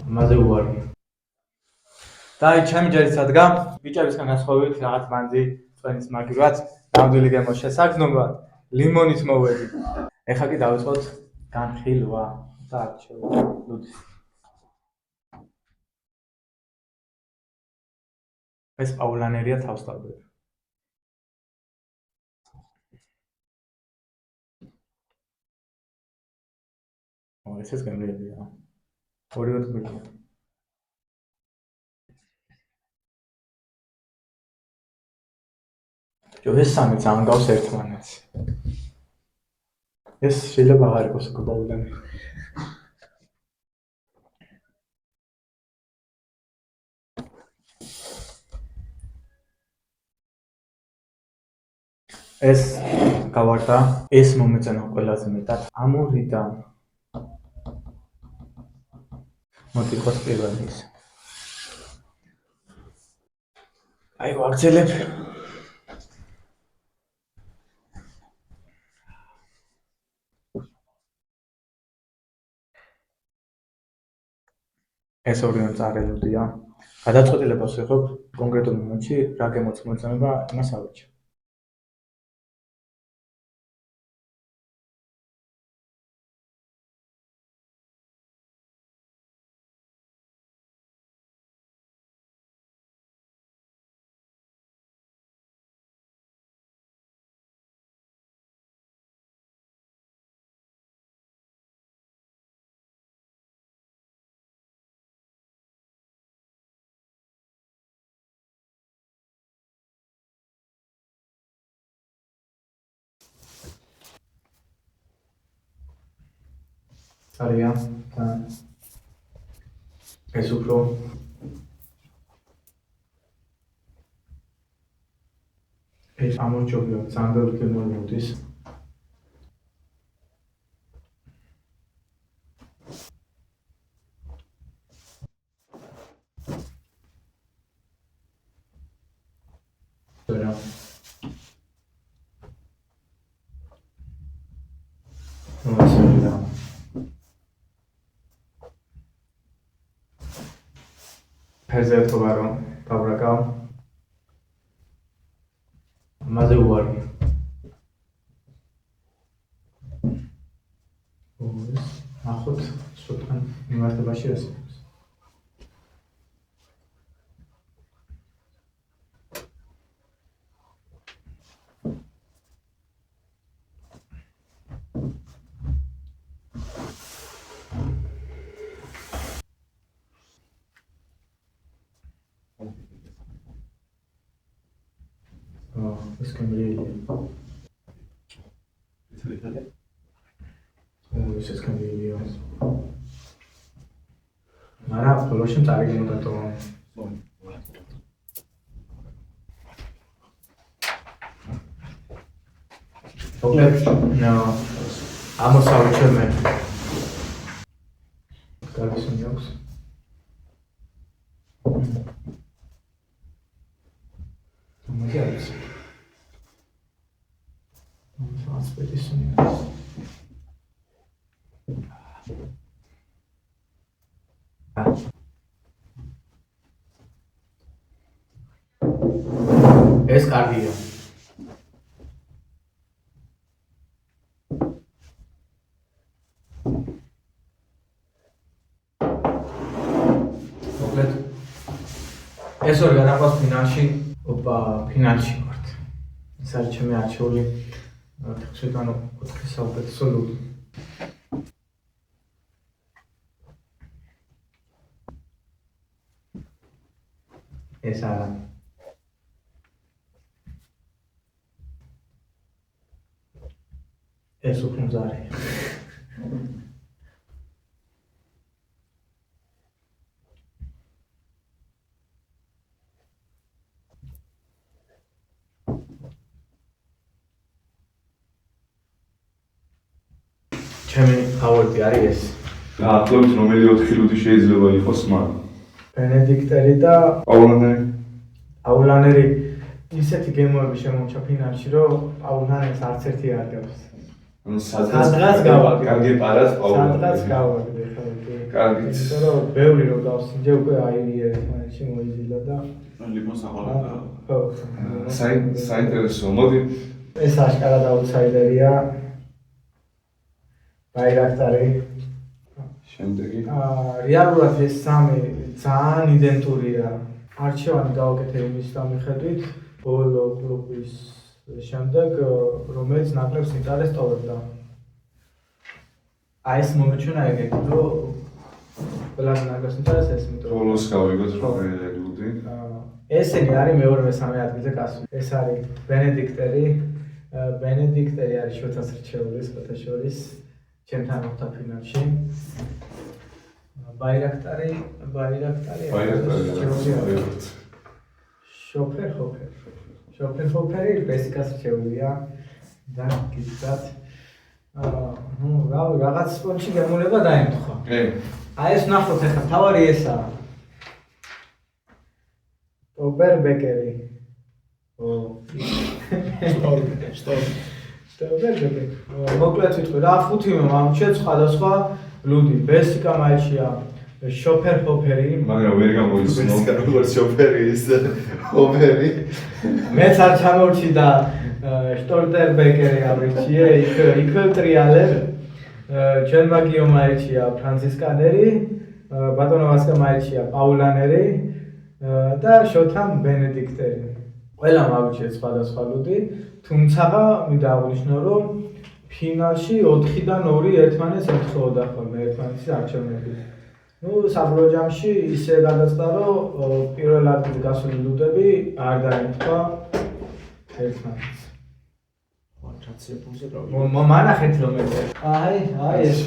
ამაზე უარი. და ჩემი ჯერიც ადგა ბიჭებისგან განსხვავებით რაღაც მანძი წვენის მაგივრად ნამდვილი გემოს შესაგრძნობად ლიმონით მოვედი. ეხლა კი დავიწყოთ განხილვა და არჩევა. ლუდის. ეს პაულანერია თავსტაბები. ესეც გემრიელია. ორივე თბილია. ეს სამი ძალიან გავს ერთმანეთს. ეს შეიძლება აღარ იყოს უკვე პაულანერი. ეს გავარდა, ეს მომეწონა ყველაზე მეტად ამურიდან. მოდი იყოს პირველი ის. აი ვაგრძელებ. ეს ორივე წარელოდია. გადაწყვეტილებას ვიღებ კონკრეტულ მომენტში რა გემოც მოწონება, იმას ავიჩო. არია და ეს უფრო ეს ამორჩობია ძალიან ბევრი გემოები მოდის. რა მოსელა ფერზე ვარო დავრაკავ ამაზე უარი. ეს ნახოთ სულთან მიმართებაში ასეთებს. ეს კამერია. ეს კამერია. მარა ბოლოში წარი გემოდატო. მოკლედ, ამოსავი ჩემე. კარგი სუნი აქვს. Yes. That's pretty soon. Es cardio. Es organamos financial. ოპა, ფინალში ვართ. ეს არის ჩემი არჩეული 16-4 საუკეთესო ლუდი. ეს არა. ეს უფრო მზარია. ჩემი ფავორიტი არის ეს. ახლობთ რომელი 4 ლუდი შეიძლება იყოს მაგ? ბენედიქტერი და პაულანერი ისეთი გემოები შემოჩა ფინალში, რომ პაულანერს არც ერთი არ გავს. ანუ სადღაც გავაგდე პარას პაულანერს. სადღაც გავაგდე. კი. კარგით. იმიტომ რომ ბევრი რომ გავსინჯე უკვე აირი ერთმანეთში მოიძილა და ლიმონს აყოლებ. ხო. საინტერესო. მოდი ეს აშკარად აუთსაიდერია. ბაირაქტარი. შემდეგი. რეალურად ეს სამი ძალიან იდენტურია. არჩევანი გავაკეთე იმის მიხედვით, ბოლო კლუბის შემდეგ, რომელიც ნაკრებს იტარეს ტოვებდა. აი ეს მომეჩვენა ეგეთი, რომ ყველას ნაკრებს იტარეს ეს იმიტომ. ბოლოს გავიგოთ რომ ლუდი. ესენი არის მეორე მესამე ადგილზე გასული. ეს არის ბენედიქტერი. ბენედიქტერი არის შოთას რჩეული სპორტაშორის ჩემთან მოხდა ფინალში. ბაირაქტარი შოფერ-ჰოფერი ბესიკას რჩეულია და კიდაც რაღაც სპორტში გემოვნება დაემთხვა. აი ეს ნახოთ ახლა თავარი ესაა. ობერბეკერი. სტოვბერბეკერი. მოკლედ ვიტყვი რა 5 მომჩეთ სხვადასხვა ლუდი, ბესიკა მაიჩია, შოფერ-ჰოფერი. მაგრამ ვერ გამოიცნო. როგორც შოფერი ის ჰოფერი. მეც არ ჩამორჩიდა შტორტერბეკერი ავრიჩიე, იქ ტრიალერ. ჩვენ მაგიო მაიჩია ფრანცისკანერი, ბატონოვასკა მაიჩია პაულანერი და შოთან ბენედიქტერი. ყველა მოვიჩეთ სხვადასხვა ლუდი, თუმცა მინდა აღვნიშნო, რომ ფინალში 4-დან 2 ერთმანეთს ემთხვეოდა ხოლმე ერთმანეთის არჩევნები. საბოლოო ჯამში ისე გადაწყდა, რომ პირველ ადგილზე გასული ლუდები არ დაემთხვა ერთმანეთს. ვაჩაცია ფულზე რა. მანახეთ რომ ეს. აი ეს